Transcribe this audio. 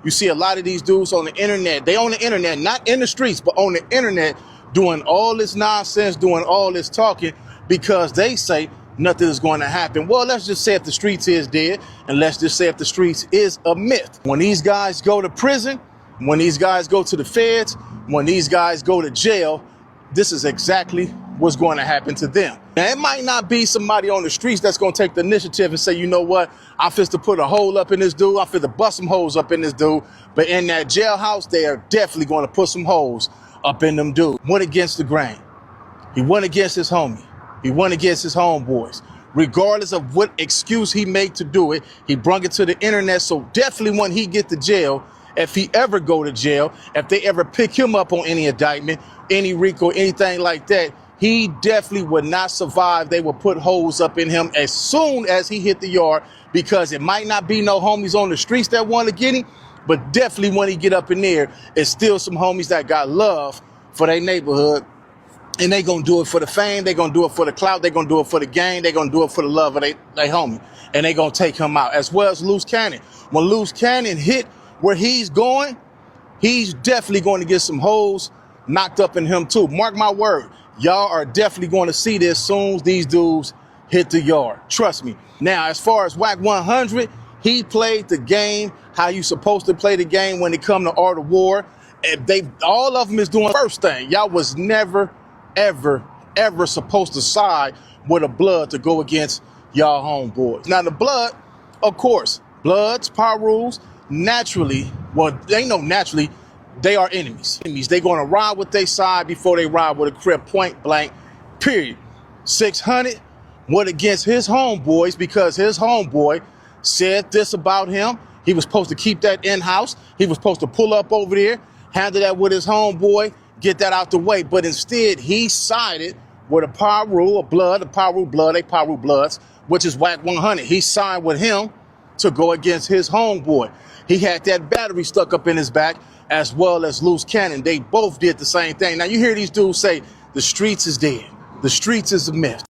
You see a lot of these dudes on the internet. They on the internet, not in the streets, but on the internet, doing all this nonsense, doing all this talking because they say nothing is going to happen. Well, let's just say if the streets is dead, and let's just say if the streets is a myth. When these guys go to prison, when these guys go to the feds, when these guys go to jail, this is exactly what's going to happen to them. Now, it might not be somebody on the streets that's going to take the initiative and say, you know what, I'm fit to put a hole up in this dude, I'm fit to bust some holes up in this dude, but in that jailhouse, they are definitely going to put some holes up in them dudes. Went against the grain. He went against his homie. He went against his homeboys. Regardless of what excuse he made to do it, he brung it to the internet, so definitely when he get to jail, if he ever go to jail, if they ever pick him up on any indictment, any RICO, anything like that, he definitely would not survive. They would put holes up in him as soon as he hit the yard, because it might not be no homies on the streets that want to get him, but definitely when he get up in there, it's still some homies that got love for their neighborhood, and they gonna do it for the fame, they gonna do it for the clout, they gonna do it for the gang, they gonna do it for the love of they homie, and they gonna take him out, as well as Loose Cannon. When Loose Cannon hit where he's going, he's definitely going to get some holes knocked up in him too. Mark my word, y'all are definitely going to see this soon as these dudes hit the yard. Trust me. Now, as far as Wack 100, he played the game how you supposed to play the game when it come to Art of War. All of them is doing the first thing. Y'all was never, ever, ever supposed to side with a blood to go against y'all homeboys. Now, the blood, of course, Bloods, Power Rules, naturally, well, they know naturally, they are enemies. They gonna ride with their side before they ride with a Crip, point blank, period. 600 went against his homeboys because his homeboy said this about him. He was supposed to keep that in-house. He was supposed to pull up over there, handle that with his homeboy, get that out the way. But instead, he sided with a Power Rule, a Blood, a Power Rule Blood, they Power Rule Bloods, which is Wack 100. He signed with him to go against his homeboy. He had that battery stuck up in his back, as well as Loose Cannon. They both did the same thing. Now, you hear these dudes say, the streets is dead. The streets is a myth.